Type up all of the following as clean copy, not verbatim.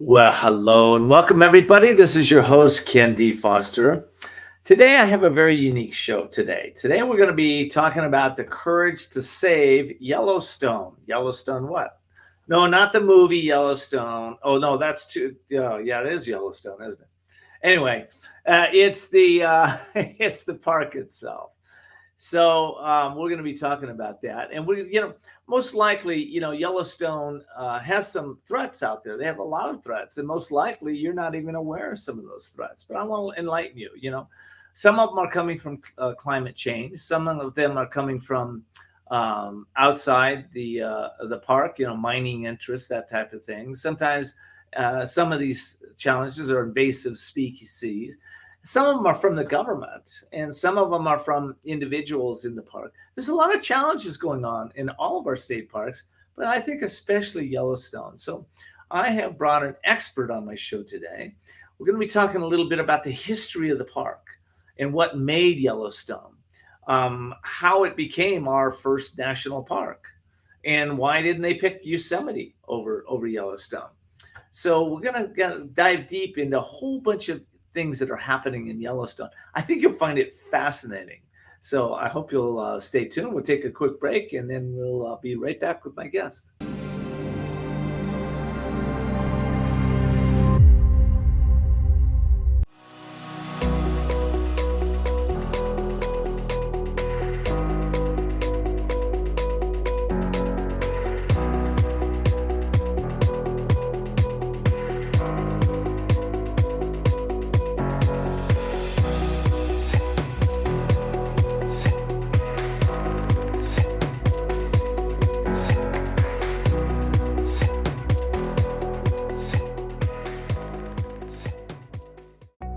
Well, hello and welcome, everybody. This is your host, KenDFoster. Today, I have a very unique show today. Today, we're going to be talking about the courage to save Yellowstone. Yellowstone, what? No, not the movie Yellowstone. Oh, no, that's too. Yeah, it is Yellowstone, isn't it? Anyway, it's the it's the park itself. So we're going to be talking about that, and most likely, Yellowstone has some threats out there. They have a lot of threats, and most likely, you're not even aware of some of those threats. But I want to enlighten you. Some of them are coming from climate change. Some of them are coming from outside the park. Mining interests, that type of thing. Sometimes some of these challenges are invasive species. Some of them are from the government, and some of them are from individuals in the park. There's a lot of challenges going on in all of our state parks, but I think especially Yellowstone. So I have brought an expert on my show today. We're going to be talking a little bit about the history of the park and what made Yellowstone, how it became our first national park, and why didn't they pick Yosemite over Yellowstone. So we're going to dive deep into a whole bunch of things that are happening in Yellowstone. I think you'll find it fascinating. So I hope you'll stay tuned. We'll take a quick break, and then we'll be right back with my guest.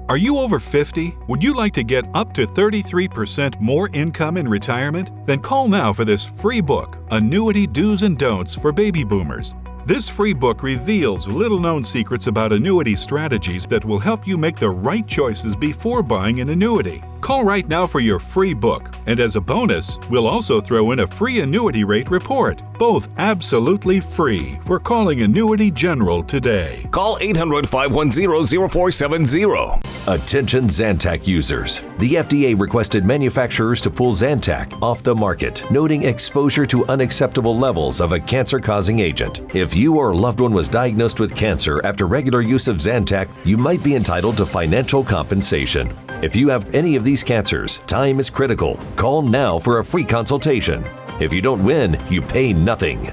Are you over 50? Would you like to get up to 33% more income in retirement? Then call now for this free book, Annuity Do's and Don'ts for Baby Boomers. This free book reveals little-known secrets about annuity strategies that will help you make the right choices before buying an annuity. Call right now for your free book, and as a bonus, we'll also throw in a free annuity rate report, both absolutely free for calling Annuity General today. Call 800-510-0470. Attention Zantac users. The FDA requested manufacturers to pull Zantac off the market, noting exposure to unacceptable levels of a cancer-causing agent. If you or a loved one was diagnosed with cancer after regular use of Zantac, you might be entitled to financial compensation. If you have any of these cancers, time is critical. Call now for a free consultation. If you don't win, you pay nothing.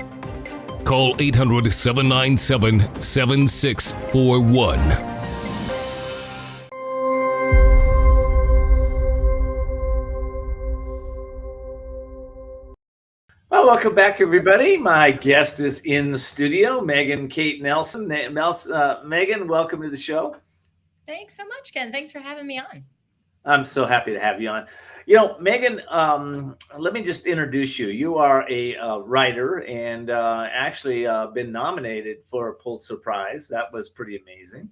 Call 800-797-7641. Well, welcome back, everybody. My guest is in the studio, Megan Kate Nelson. Megan, welcome to the show. Thanks so much, Ken. Thanks for having me on. I'm so happy to have you on. Megan, let me just introduce you. You are a writer and actually been nominated for a Pulitzer Prize. That was pretty amazing.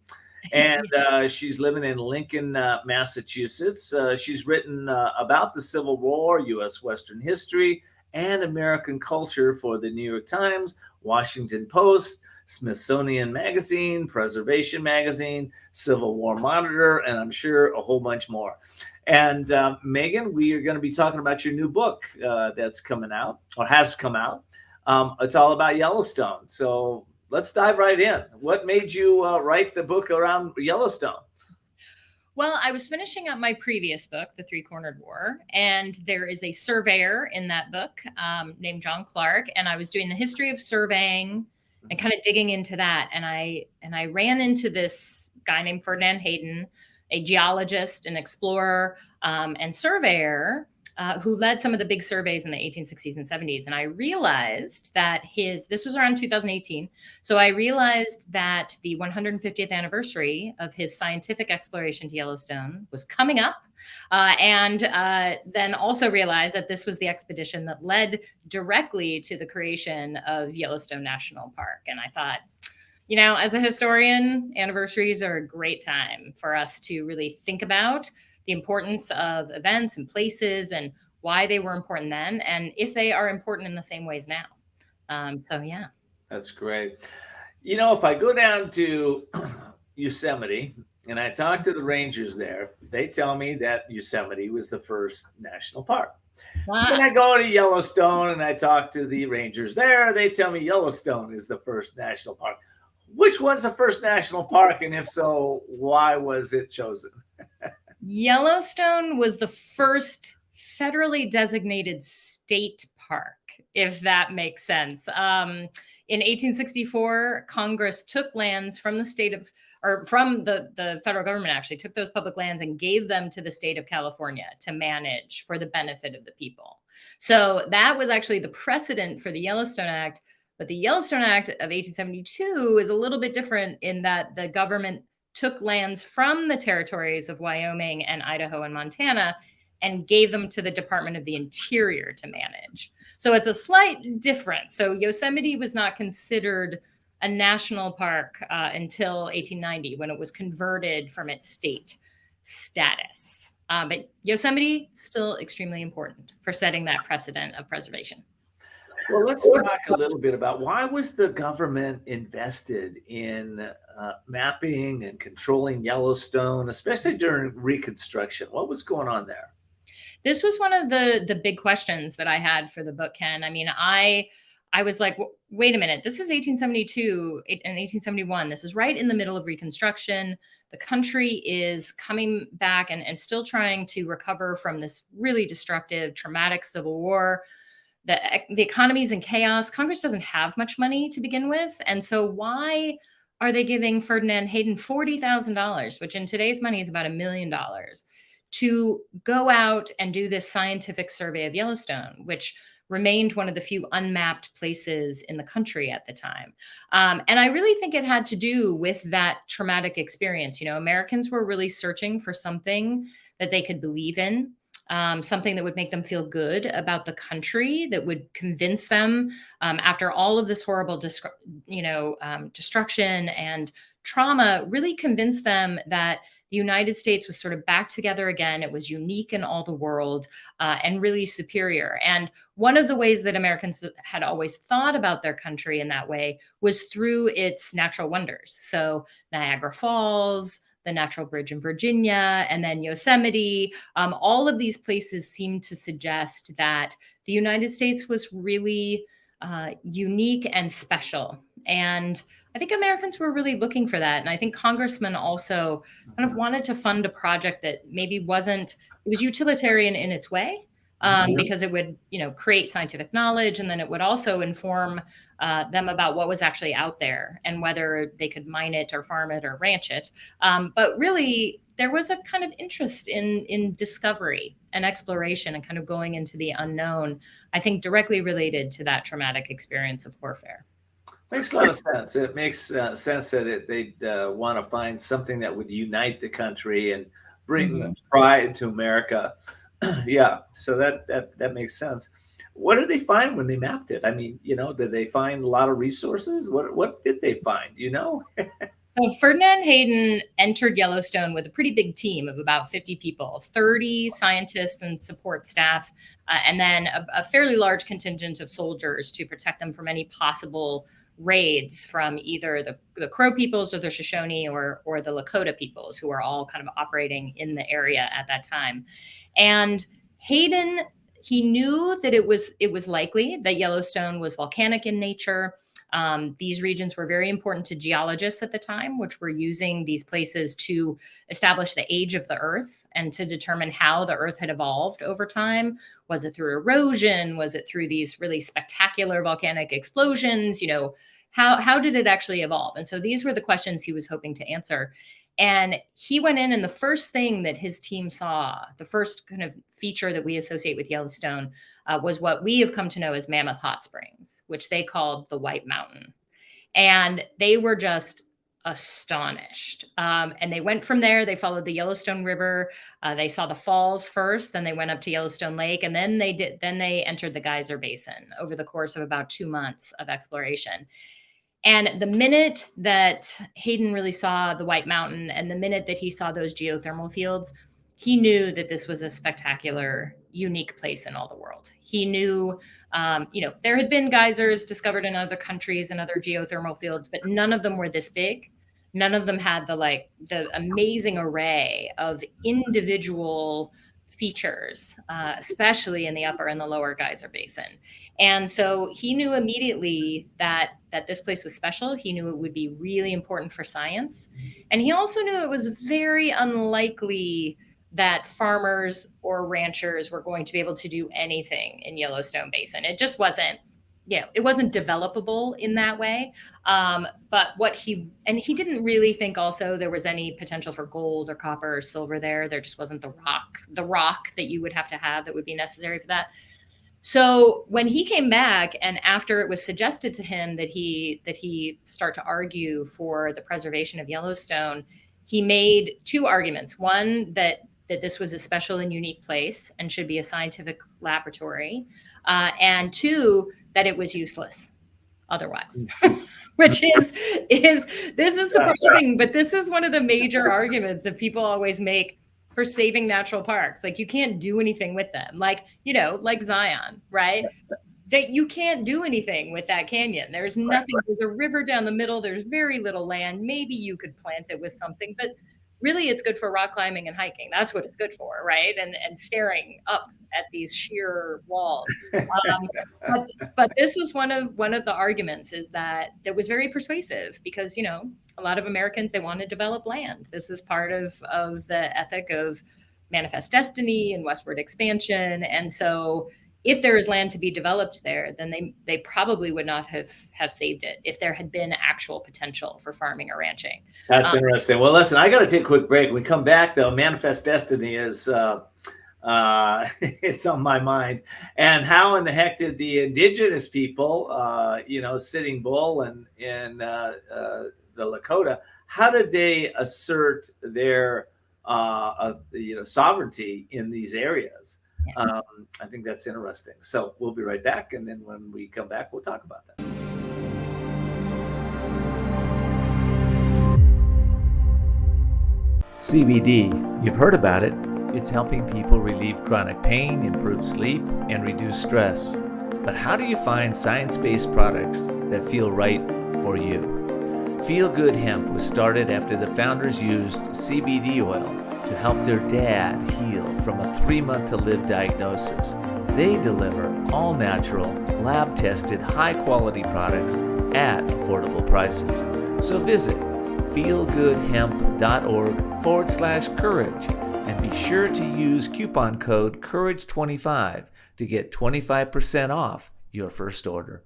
And she's living in Lincoln, Massachusetts. She's written about the Civil War, U.S. Western history, and American culture for the New York Times, Washington Post, Smithsonian Magazine, Preservation Magazine, Civil War Monitor, and I'm sure a whole bunch more. And Megan, we are going to be talking about your new book that's coming out or has come out. It's all about Yellowstone. So let's dive right in. What made you write the book around Yellowstone? Well, I was finishing up my previous book, The Three-Cornered War, and there is a surveyor in that book named John Clark, and I was doing the history of surveying and kind of digging into that. And I ran into this guy named Ferdinand Hayden, a geologist, an explorer, and surveyor who led some of the big surveys in the 1860s and 70s. And I realized that this was around 2018. So I realized that the 150th anniversary of his scientific exploration to Yellowstone was coming up. And then also realized that this was the expedition that led directly to the creation of Yellowstone National Park. And I thought, as a historian, anniversaries are a great time for us to really think about the importance of events and places and why they were important then, and if they are important in the same ways now. So, yeah. That's great. You know, if I go down to Yosemite and I talk to the rangers there, they tell me that Yosemite was the first national park. Wow. When I go to Yellowstone and I talk to the rangers there, they tell me Yellowstone is the first national park. Which one's the first national park? And if so, why was it chosen? Yellowstone was the first federally designated state park, if that makes sense. In 1864, Congress took lands from the state of, or from the federal government actually took those public lands and gave them to the state of California to manage for the benefit of the people. So that was actually the precedent for the Yellowstone Act. But the Yellowstone Act of 1872 is a little bit different in that the government took lands from the territories of Wyoming and Idaho and Montana and gave them to the Department of the Interior to manage. So it's a slight difference. So Yosemite was not considered a national park until 1890 when it was converted from its state status. But Yosemite still extremely important for setting that precedent of preservation. Well, let's talk a little bit about why was the government invested in mapping and controlling Yellowstone, especially during Reconstruction? What was going on there? This was one of the big questions that I had for the book, Ken. I mean, I was like, wait a minute, this is 1872 and 1871. This is right in the middle of Reconstruction. The country is coming back and still trying to recover from this really destructive, traumatic civil war. The economy's in chaos. Congress doesn't have much money to begin with. And so why are they giving Ferdinand Hayden $40,000, which in today's money is about $1 million, to go out and do this scientific survey of Yellowstone, which remained one of the few unmapped places in the country at the time. And I really think it had to do with that traumatic experience. You know, Americans were really searching for something that they could believe in. Something that would make them feel good about the country, that would convince them after all of this horrible, destruction and trauma, really convince them that the United States was sort of back together again. It was unique in all the world and really superior. And one of the ways that Americans had always thought about their country in that way was through its natural wonders. So Niagara Falls, the Natural Bridge in Virginia, and then Yosemite. All of these places seem to suggest that the United States was really unique and special. And I think Americans were really looking for that. And I think congressmen also kind of wanted to fund a project that maybe it was utilitarian in its way. Because it would, create scientific knowledge, and then it would also inform them about what was actually out there and whether they could mine it or farm it or ranch it. But really, there was a kind of interest in discovery and exploration and kind of going into the unknown, I think directly related to that traumatic experience of warfare. Makes a lot of sense. It makes sense that they'd want to find something that would unite the country and bring pride to America. Yeah, so that makes sense. What did they find when they mapped it? I mean, did they find a lot of resources? What did they find? So Ferdinand Hayden entered Yellowstone with a pretty big team of about 50 people, 30 scientists and support staff, and then a fairly large contingent of soldiers to protect them from any possible raids from either the Crow peoples or the Shoshone or the Lakota peoples, who are all kind of operating in the area at that time. And Hayden, he knew that it was likely that Yellowstone was volcanic in nature. These regions were very important to geologists at the time, which were using these places to establish the age of the Earth and to determine how the Earth had evolved over time. Was it through erosion? Was it through these really spectacular volcanic explosions? How did it actually evolve? And so these were the questions he was hoping to answer. And he went in, and the first thing that his team saw, the first kind of feature that we associate with Yellowstone, was what we have come to know as Mammoth Hot Springs, which they called the White Mountain. And they were just astonished. And they went from there. They followed the Yellowstone River. They saw the falls first, then they went up to Yellowstone Lake, and then they entered the Geyser Basin over the course of about 2 months of exploration. And the minute that Hayden really saw the White Mountain and the minute that he saw those geothermal fields, he knew that this was a spectacular, unique place in all the world. He knew, there had been geysers discovered in other countries and other geothermal fields, but none of them were this big. None of them had the amazing array of individual features, especially in the upper and the lower geyser basin. And so he knew immediately that this place was special. He knew it would be really important for science. And he also knew it was very unlikely that farmers or ranchers were going to be able to do anything in Yellowstone Basin. It just wasn't, it wasn't developable in that way. But he didn't really think also there was any potential for gold or copper or silver there. There just wasn't the rock that you would have to have that would be necessary for that. So when he came back, and after it was suggested to him that he start to argue for the preservation of Yellowstone, he made two arguments. One, that this was a special and unique place and should be a scientific laboratory, and two, that it was useless otherwise. Which is this is surprising, but this is one of the major arguments that people always make for saving natural parks. Like, you can't do anything with them. Like Zion, right? That you can't do anything with that canyon. There's nothing. There's a river down the middle. There's very little land. Maybe you could plant it with something, but really it's good for rock climbing and hiking. That's what it's good for, right? And staring up at these sheer walls. But this is one of the arguments, is that was very persuasive, because a lot of Americans, they want to develop land. This is part of the ethic of manifest destiny and westward expansion. And so if there is land to be developed there, then they probably would not have saved it if there had been actual potential for farming or ranching. That's interesting. Well, listen, I got to take a quick break. When we come back, though, manifest destiny is it's on my mind. And how in the heck did the indigenous people, Sitting Bull and the Lakota, how did they assert their sovereignty in these areas? I think that's interesting. So we'll be right back. And then when we come back, we'll talk about that. CBD, you've heard about it. It's helping people relieve chronic pain, improve sleep, and reduce stress. But how do you find science-based products that feel right for you? Feel Good Hemp was started after the founders used CBD oil to help their dad heal from a 3-month-to-live diagnosis. They deliver all-natural, lab-tested, high-quality products at affordable prices. So visit feelgoodhemp.org/courage and be sure to use coupon code COURAGE25 to get 25% off your first order.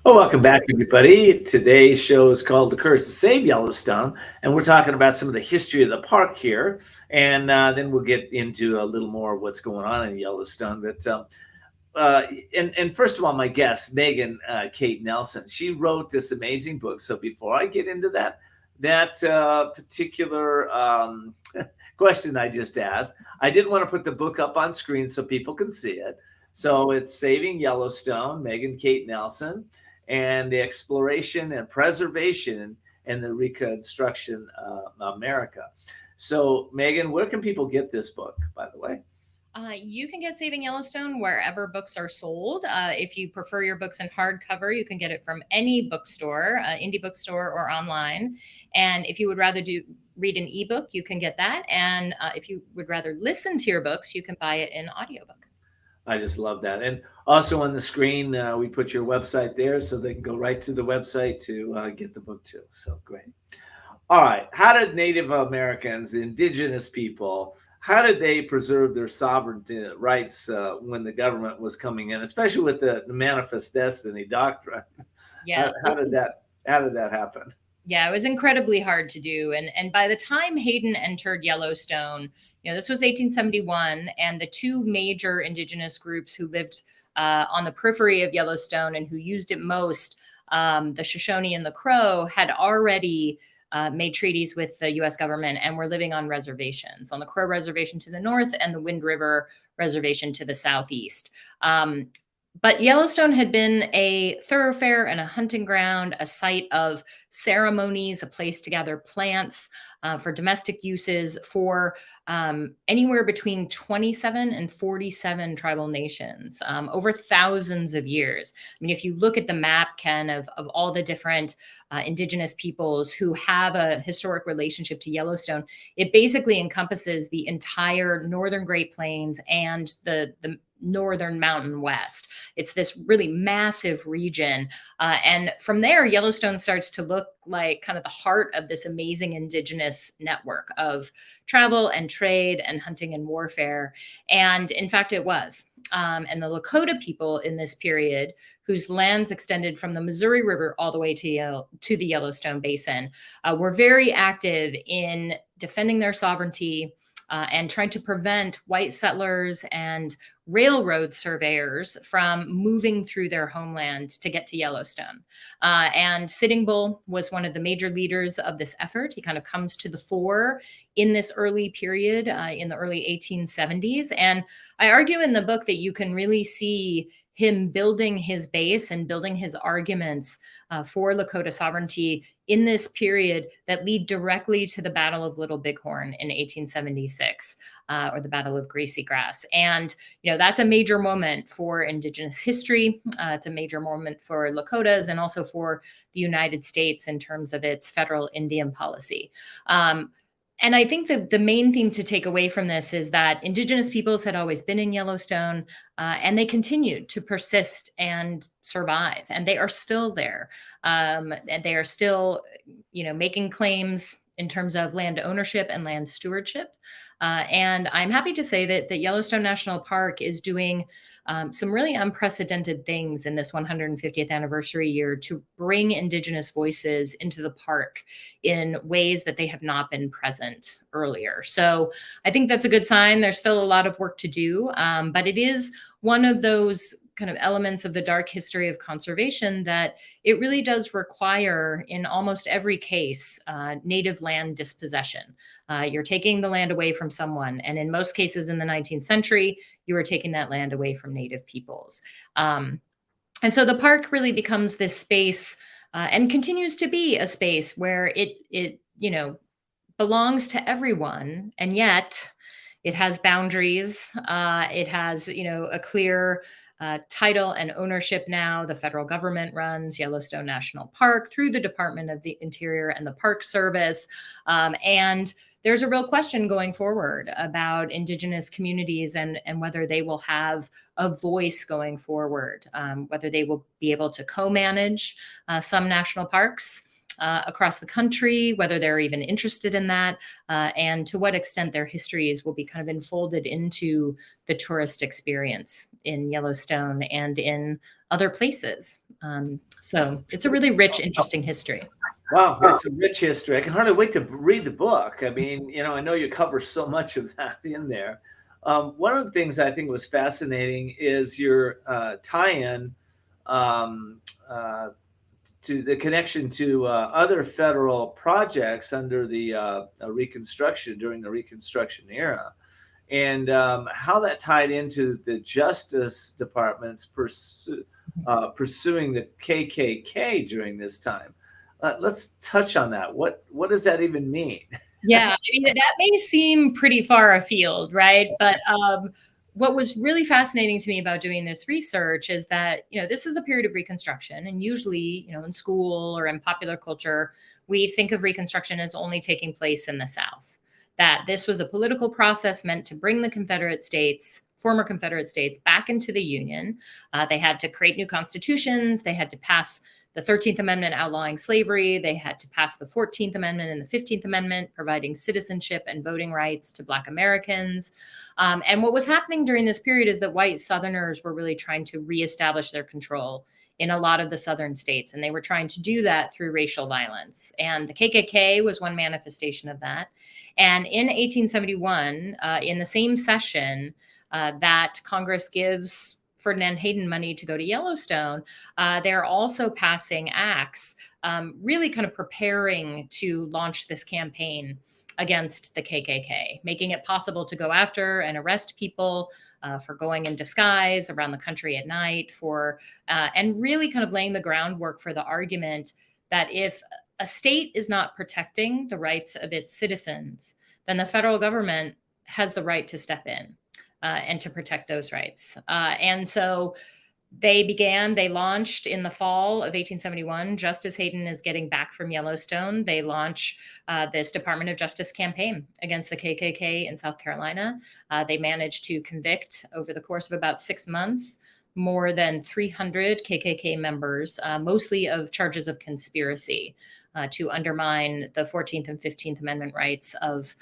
Well, welcome back, everybody. Today's show is called The Courage to Save Yellowstone, and we're talking about some of the history of the park here, and then we'll get into a little more of what's going on in Yellowstone. But and first of all, my guest, Megan Kate Nelson, she wrote this amazing book. So before I get into that particular question I just asked, I did want to put the book up on screen so people can see it. So it's Saving Yellowstone, Megan Kate Nelson, and the exploration and preservation and the reconstruction of America. So, Megan, where can people get this book, by the way? You can get Saving Yellowstone wherever books are sold. If you prefer your books in hardcover, you can get it from any bookstore, indie bookstore, or online. And if you would rather read an ebook, you can get that. And if you would rather listen to your books, you can buy it in audiobook. I just love that. And also on the screen, we put your website there so they can go right to the website to get the book too. So great. All right. How did Native Americans, indigenous people, how did they preserve their sovereignty rights when the government was coming in, especially with the manifest destiny doctrine? Yeah. How did that happen? Yeah, it was incredibly hard to do. And by the time Hayden entered Yellowstone, this was 1871, and the two major indigenous groups who lived on the periphery of Yellowstone and who used it most, the Shoshone and the Crow, had already made treaties with the U.S. government and were living on reservations, on the Crow Reservation to the north and the Wind River Reservation to the southeast. But Yellowstone had been a thoroughfare and a hunting ground, a site of ceremonies, a place to gather plants for domestic uses for anywhere between 27 and 47 tribal nations over thousands of years. I mean, if you look at the map, Ken, of all the different indigenous peoples who have a historic relationship to Yellowstone, it basically encompasses the entire northern Great Plains and the northern Mountain West. It's this really massive region. And from there, Yellowstone starts to look like kind of the heart of this amazing indigenous network of travel and trade and hunting and warfare. And in fact, it was. And the Lakota people in this period, whose lands extended from the Missouri River all the way to the Yellowstone Basin, were very active in defending their sovereignty, and trying to prevent white settlers and railroad surveyors from moving through their homeland to get to Yellowstone. And Sitting Bull was one of the major leaders of this effort. He kind of comes to the fore in this early period, in the early 1870s. And I argue in the book that you can really see him building his base and building his arguments for Lakota sovereignty in this period that lead directly to the Battle of Little Bighorn in 1876, or the Battle of Greasy Grass. And, that's a major moment for Indigenous history. It's a major moment for Lakotas and also for the United States in terms of its federal Indian policy. And I think that the main theme to take away from this is that Indigenous peoples had always been in Yellowstone, and they continued to persist and survive, and they are still there. And they are still, making claims in terms of land ownership and land stewardship. And I'm happy to say that Yellowstone National Park is doing some really unprecedented things in this 150th anniversary year to bring Indigenous voices into the park in ways that they have not been present earlier. So I think that's a good sign. There's still a lot of work to do, but it is one of those kind of elements of the dark history of conservation that it really does require, in almost every case, native land dispossession. You're taking the land away from someone. And in most cases in the 19th century, you were taking that land away from native peoples. And so the park really becomes this space, and continues to be a space where it belongs to everyone. And yet it has boundaries. It has, a clear title and ownership now. The federal government runs Yellowstone National Park through the Department of the Interior and the Park Service. And there's a real question going forward about Indigenous communities and whether they will have a voice going forward, whether they will be able to co-manage some national parks across the country, whether they're even interested in that, and to what extent their histories will be kind of enfolded into the tourist experience in Yellowstone and in other places. So it's a really rich, interesting history. Wow, it's a rich history. I can hardly wait to read the book. I mean, I know you cover so much of that in there. One of the things I think was fascinating is your tie-in to the connection to other federal projects under the Reconstruction, during the Reconstruction era, and how that tied into the Justice Department's pursuing the KKK during this time. Let's touch on that. What does that even mean? Yeah, I mean, that may seem pretty far afield, right? But what was really fascinating to me about doing this research is that, this is the period of Reconstruction. And usually, in school or in popular culture, we think of Reconstruction as only taking place in the South, that this was a political process meant to bring the Confederate States, former Confederate States, back into the Union. They had to create new constitutions. They had to pass the 13th Amendment outlawing slavery. They had to pass the 14th Amendment and the 15th Amendment, providing citizenship and voting rights to Black Americans. And what was happening during this period is that white Southerners were really trying to reestablish their control in a lot of the Southern states. And they were trying to do that through racial violence. And the KKK was one manifestation of that. And in 1871, in the same session that Congress gives Ferdinand Hayden money to go to Yellowstone, they're also passing acts, really kind of preparing to launch this campaign against the KKK, making it possible to go after and arrest people for going in disguise around the country at night, and really kind of laying the groundwork for the argument that if a state is not protecting the rights of its citizens, then the federal government has the right to step in and to protect those rights. And so they launched in the fall of 1871, just as Hayden is getting back from Yellowstone. They launch this Department of Justice campaign against the KKK in South Carolina. They managed to convict, over the course of about 6 months, more than 300 KKK members, mostly of charges of conspiracy to undermine the 14th and 15th Amendment rights of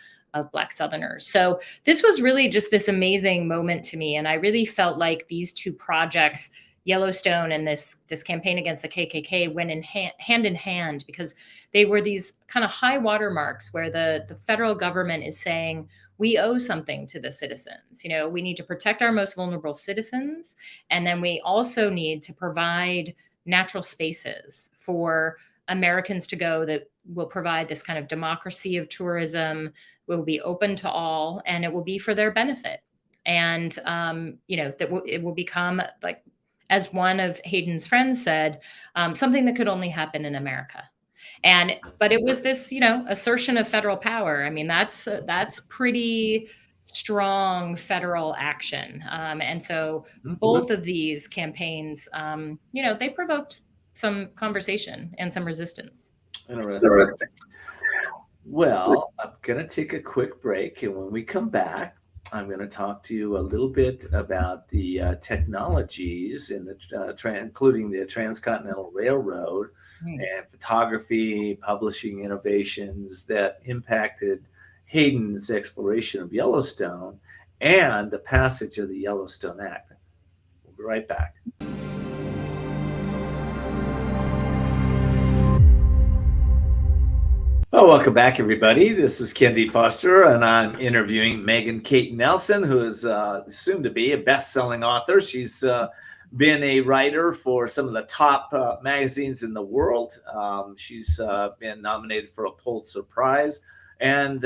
Black Southerners. So this was really just this amazing moment to me. And I really felt like these two projects, Yellowstone and this campaign against the KKK, went hand in hand, because they were these kind of high watermarks where the federal government is saying, we owe something to the citizens. You know, we need to protect our most vulnerable citizens. And then we also need to provide natural spaces for Americans to go that will provide this kind of democracy of tourism, will be open to all, and it will be for their benefit. And, it will become, like, as one of Hayden's friends said, something that could only happen in America. But it was this, assertion of federal power. I mean, that's pretty strong federal action. And so both of these campaigns, they provoked some conversation and some resistance. Interesting. Well, I'm going to take a quick break. And when we come back, I'm going to talk to you a little bit about the technologies in including the Transcontinental Railroad and photography, publishing innovations that impacted Hayden's exploration of Yellowstone and the passage of the Yellowstone Act. We'll be right back. Well, welcome back, everybody. This is KenDFoster, and I'm interviewing Megan Kate Nelson, who is soon to be a best-selling author. She's been a writer for some of the top magazines in the world. She's been nominated for a Pulitzer Prize, and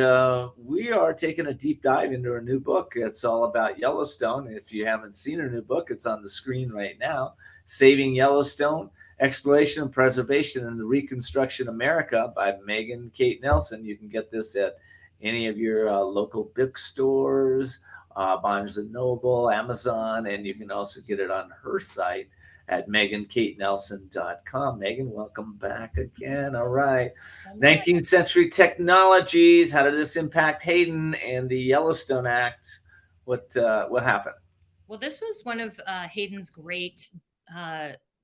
we are taking a deep dive into her new book. It's all about Yellowstone. If you haven't seen her new book, it's on the screen right now, Saving Yellowstone: Exploration and Preservation in the Reconstruction America by Megan Kate Nelson. You can get this at any of your local bookstores, Barnes & Noble, Amazon, and you can also get it on her site at megankatenelson.com. Megan, welcome back again. All right. 19th century technologies. How did this impact Hayden and the Yellowstone Act? What happened? Well, this was one of Hayden's great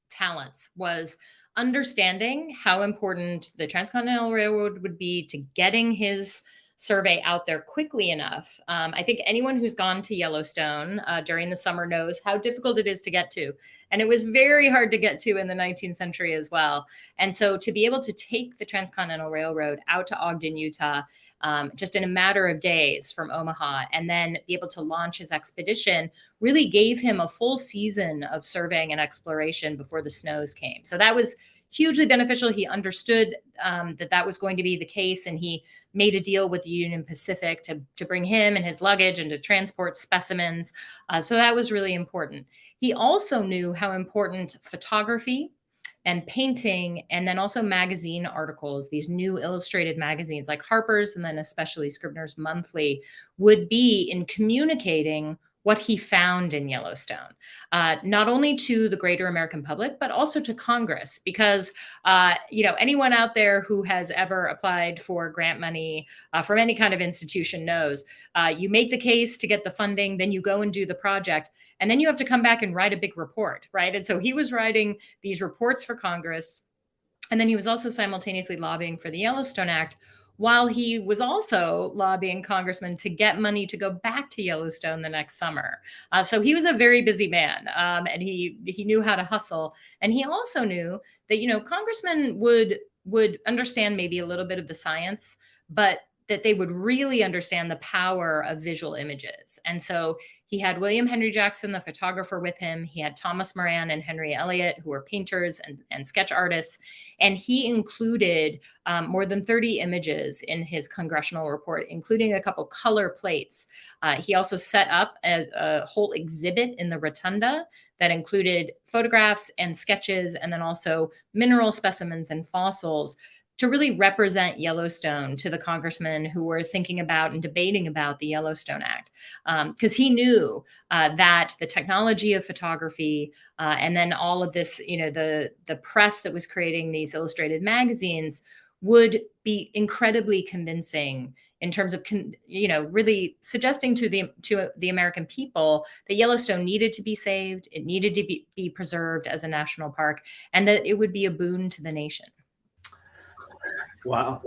talents, was understanding how important the Transcontinental Railroad would be to getting his survey out there quickly enough. I think anyone who's gone to Yellowstone during the summer knows how difficult it is to get to. And it was very hard to get to in the 19th century as well. And so to be able to take the Transcontinental Railroad out to Ogden, Utah, just in a matter of days from Omaha, and then be able to launch his expedition, really gave him a full season of surveying and exploration before the snows came. So that was hugely beneficial. He understood that was going to be the case, and he made a deal with the Union Pacific to bring him and his luggage and to transport specimens. So that was really important. He also knew how important photography and painting, and then also magazine articles, these new illustrated magazines like Harper's and then especially Scribner's Monthly, would be in communicating what he found in Yellowstone, not only to the greater American public, but also to Congress, because, anyone out there who has ever applied for grant money from any kind of institution knows you make the case to get the funding, then you go and do the project, and then you have to come back and write a big report, right? And so he was writing these reports for Congress, and then he was also simultaneously lobbying for the Yellowstone Act, while he was also lobbying congressmen to get money to go back to Yellowstone the next summer. So he was a very busy man, and he knew how to hustle. And he also knew that, congressmen would understand maybe a little bit of the science, but that they would really understand the power of visual images. And so he had William Henry Jackson, the photographer, with him. He had Thomas Moran and Henry Elliott, who were painters and sketch artists. And he included more than 30 images in his congressional report, including a couple color plates. He also set up a whole exhibit in the rotunda that included photographs and sketches, and then also mineral specimens and fossils to really represent Yellowstone to the congressmen who were thinking about and debating about the Yellowstone Act. Because he knew that the technology of photography and then all of this, the press that was creating these illustrated magazines would be incredibly convincing in terms of, really suggesting to the American people that Yellowstone needed to be saved, it needed to be preserved as a national park, and that it would be a boon to the nation. Wow.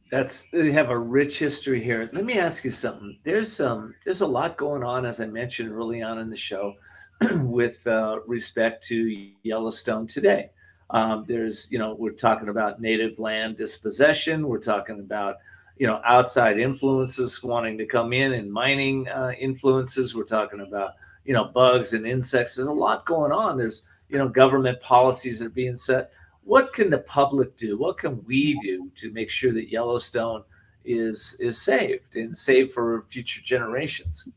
They have a rich history here. Let me ask you something. There's a lot going on, as I mentioned early on in the show, with respect to Yellowstone today. We're talking about native land dispossession. We're talking about, outside influences wanting to come in and mining influences. We're talking about, bugs and insects. There's a lot going on. There's, government policies that are being set. What can the public do? What can we do to make sure that Yellowstone is saved and saved for future generations?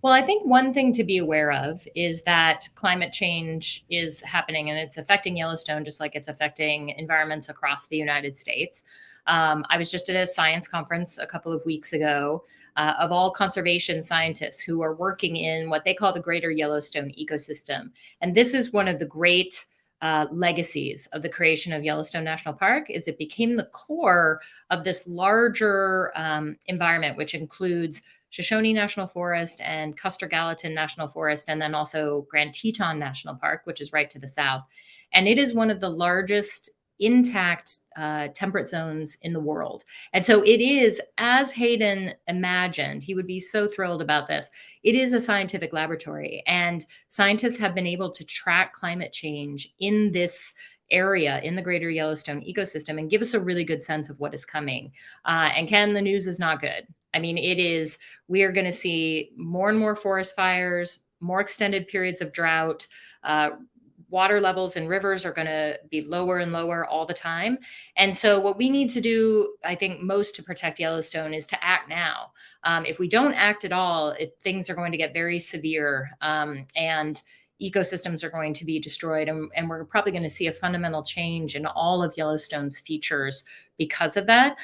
Well, I think one thing to be aware of is that climate change is happening and it's affecting Yellowstone just like it's affecting environments across the United States. I was just at a science conference a couple of weeks ago of all conservation scientists who are working in what they call the greater Yellowstone ecosystem. And this is one of the great legacies of the creation of Yellowstone National Park is it became the core of this larger environment, which includes Shoshone National Forest and Custer Gallatin National Forest, and then also Grand Teton National Park, which is right to the south. And it is one of the largest intact temperate zones in the world. And so it is, as Hayden imagined, he would be so thrilled about this. It is a scientific laboratory, and scientists have been able to track climate change in this area in the greater Yellowstone ecosystem and give us a really good sense of what is coming. And Ken, the news is not good. I mean, we are going to see more and more forest fires, more extended periods of drought. Water levels in rivers are going to be lower and lower all the time. And so what we need to do, I think, most to protect Yellowstone is to act now. If we don't act at all, things are going to get very severe and ecosystems are going to be destroyed. And we're probably going to see a fundamental change in all of Yellowstone's features because of that.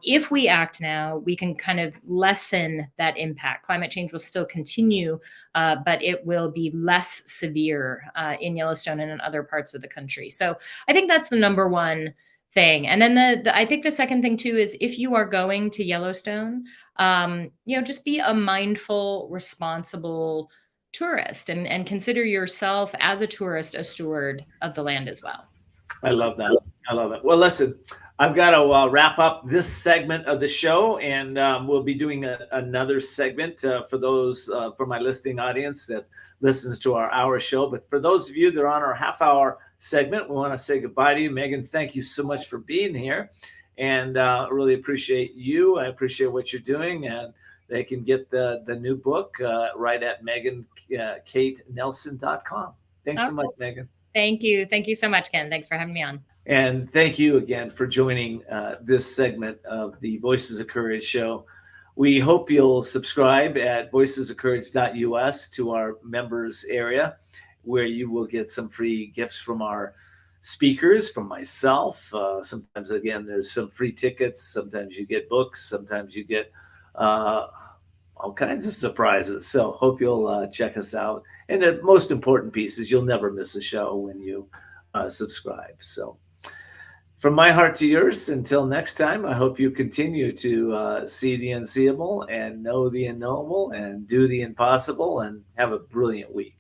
If we act now, we can kind of lessen that impact. Climate change will still continue, but it will be less severe in Yellowstone and in other parts of the country. So I think that's the number one thing. And then I think the second thing too is if you are going to Yellowstone, just be a mindful, responsible tourist and consider yourself as a tourist a steward of the land as well. I love that. I love it. Well, listen, I've got to wrap up this segment of the show, and we'll be doing another segment for my listening audience that listens to our hour show. But for those of you that are on our half-hour segment, we want to say goodbye to you. Megan, thank you so much for being here, and I really appreciate you. I appreciate what you're doing, and they can get the new book right at megankatenelson.com. Thanks so much, Megan. Thank you. Thank you so much, Ken. Thanks for having me on. And thank you again for joining this segment of the Voices of Courage show. We hope you'll subscribe at voicesofcourage.us to our members area, where you will get some free gifts from our speakers, from myself. Sometimes, again, there's some free tickets. Sometimes you get books. Sometimes you get all kinds of surprises. So hope you'll check us out. And the most important piece is you'll never miss a show when you subscribe. So from my heart to yours, until next time, I hope you continue to see the unseeable and know the unknowable and do the impossible and have a brilliant week.